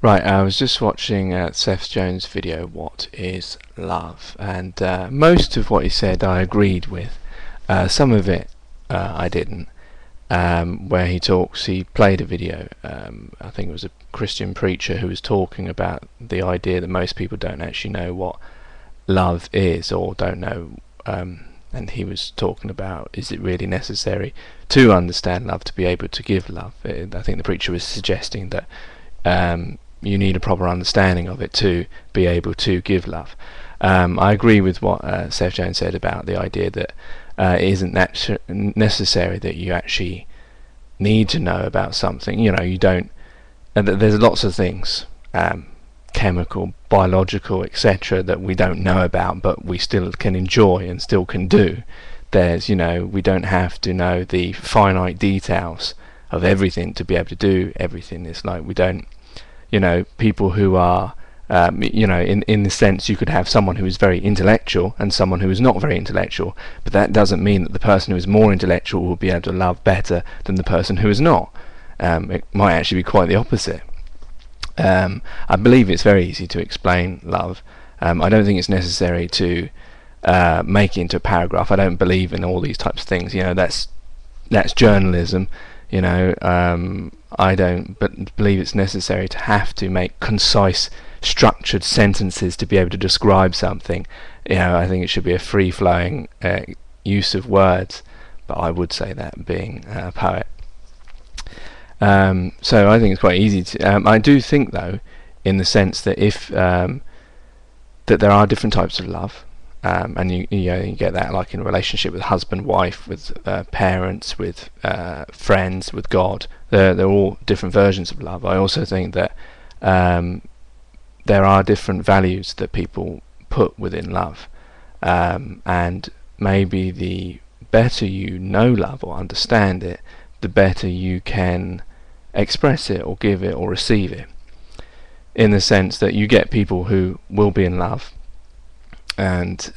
Right, I was just watching Seth Jones' video, What is Love? And most of what he said I agreed with. Some of it I didn't. Where he played a video, I think it was a Christian preacher who was talking about the idea that most people don't actually know what love is, or don't know, and he was talking about, is it really necessary to understand love to be able to give love? I think the preacher was suggesting that you need a proper understanding of it to be able to give love. I agree with what Seth Jones said about the idea that it isn't necessary that you actually need to know about something. You don't. There's lots of things, chemical, biological, etc., that we don't know about, but we still can enjoy and still can do. We don't have to know the finite details of everything to be able to do everything. It's like we don't. People who are, in the sense, you could have someone who is very intellectual and someone who is not very intellectual, but that doesn't mean that the person who is more intellectual will be able to love better than the person who is not. It might actually be quite the opposite. I believe it's very easy to explain love. I don't think it's necessary to make it into a paragraph. I don't believe in all these types of things. That's journalism. I don't believe it's necessary to have to make concise, structured sentences to be able to describe something. I think it should be a free-flowing use of words, but I would say that, being a poet. So I think it's quite easy to. I do think, though, in the sense that that there are different types of love. And you get that, like in a relationship with husband, wife, with parents, with friends, with God. They're all different versions of love. I also think that there are different values that people put within love, and maybe the better you know love or understand it, the better you can express it or give it or receive it. In the sense that you get people who will be in love, and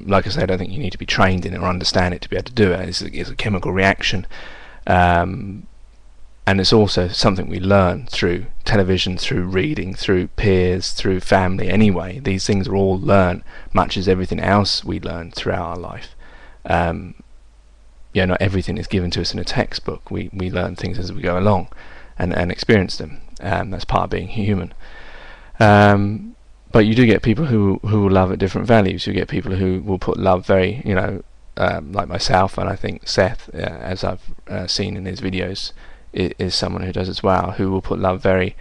like I said, I don't think you need to be trained in it or understand it to be able to do it. It's a chemical reaction, and it's also something we learn through television, through reading, through peers, through family. Anyway, these things are all learned, much as everything else we learn throughout our life. Not everything is given to us in a textbook. We learn things as we go along, and experience them. That's part of being human. But you do get people who will love at different values. You get people who will put love very, like myself, and I think Seth, as I've seen in his videos, is someone who does as well, who will put love very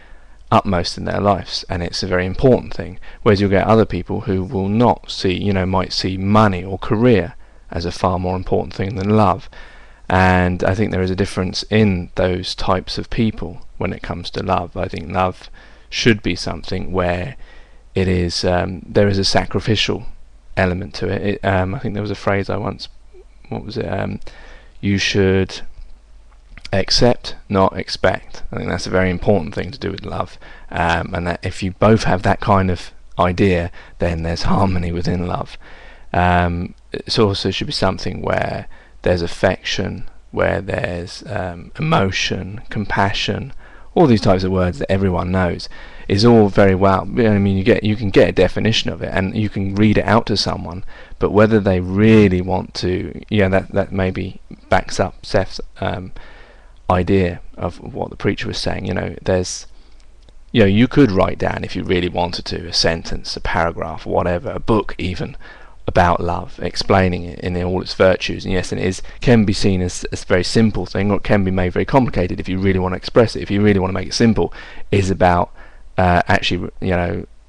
utmost in their lives, and it's a very important thing. Whereas you'll get other people who will not see, might see money or career as a far more important thing than love. And I think there is a difference in those types of people when it comes to love. I think love should be something where it is there is a sacrificial element to it. I think there was a phrase I once, what was it? You should accept, not expect. I think that's a very important thing to do with love, and that if you both have that kind of idea, then there's harmony within love. It also should be something where there's affection, where there's emotion, compassion, all these types of words that everyone knows. Is all very well. I mean, you can get a definition of it, and you can read it out to someone, but whether they really want to, that maybe backs up Seth's idea of what the preacher was saying. You could write down, if you really wanted to, a sentence, a paragraph, whatever, a book even, about love, explaining it in all its virtues. And yes, it can be seen as a very simple thing, or it can be made very complicated if you really want to express it. If you really want to make it simple, is about actually,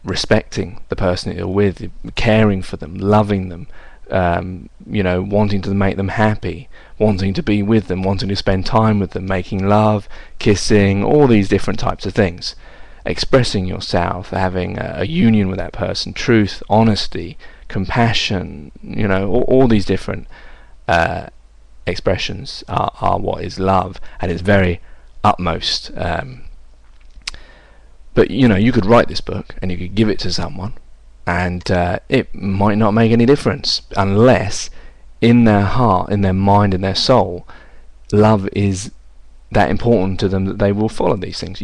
respecting the person that you're with, caring for them, loving them, wanting to make them happy, wanting to be with them, wanting to spend time with them, making love, kissing, all these different types of things. Expressing yourself, having a union with that person, truth, honesty, compassion, all these different expressions are what is love, and it's very utmost. But you could write this book and you could give it to someone, and it might not make any difference unless in their heart, in their mind, in their soul, love is that important to them that they will follow these things.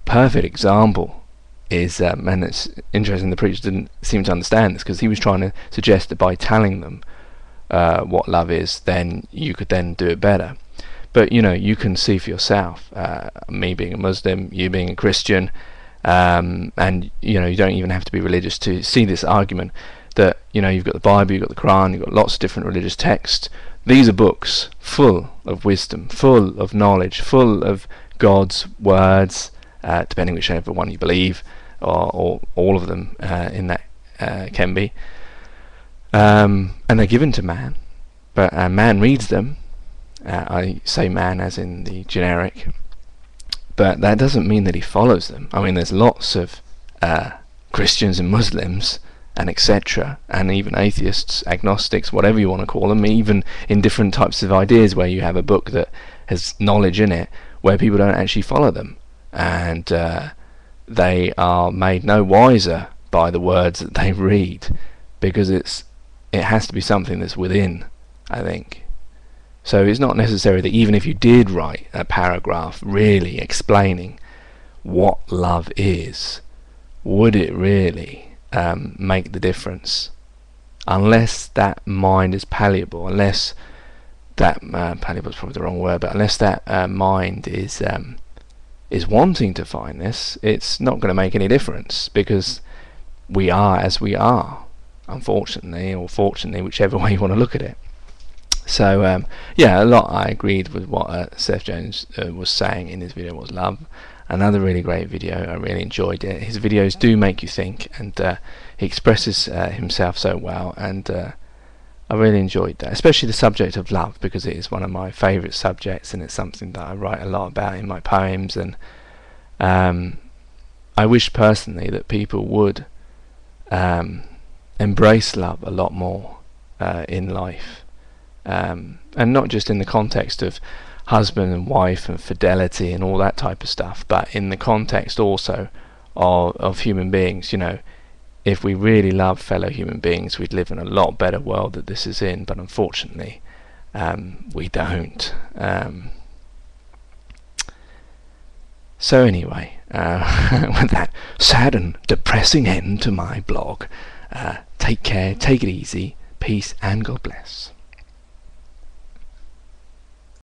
perfect example is, and it's interesting the preacher didn't seem to understand this, because he was trying to suggest that by telling them what love is, then you could then do it better. But you can see for yourself, me being a Muslim, you being a Christian, and you don't even have to be religious to see this argument that you've got the Bible, you've got the Quran, you've got lots of different religious texts. These are books full of wisdom, full of knowledge, full of God's words, depending whichever one you believe, or all of them in that can be, and they're given to man, but man reads them. I say man as in the generic, but that doesn't mean that he follows them. I mean, there's lots of Christians and Muslims and etc., and even atheists, agnostics, whatever you want to call them, even in different types of ideas, where you have a book that has knowledge in it where people don't actually follow them, and they are made no wiser by the words that they read, because it has to be something that's within, I think. So it's not necessary that even if you did write a paragraph really explaining what love is, would it really make the difference, unless that mind is palliable, unless that palliable is probably the wrong word, but unless that mind is wanting to find this, it's not going to make any difference, because we are as we are, unfortunately, or fortunately, whichever way you want to look at it. So yeah, a lot I agreed with what Seth Jones was saying in his video, was love. Another really great video. I really enjoyed it. His videos do make you think, and he expresses himself so well, and I really enjoyed that, especially the subject of love, because it is one of my favourite subjects, and it's something that I write a lot about in my poems. And I wish personally that people would embrace love a lot more in life, and not just in the context of husband and wife and fidelity and all that type of stuff, but in the context also of human beings. If we really love fellow human beings, we'd live in a lot better world that this is in, but unfortunately we don't. So anyway, with that sad and depressing end to my blog, take care, take it easy, peace, and God bless.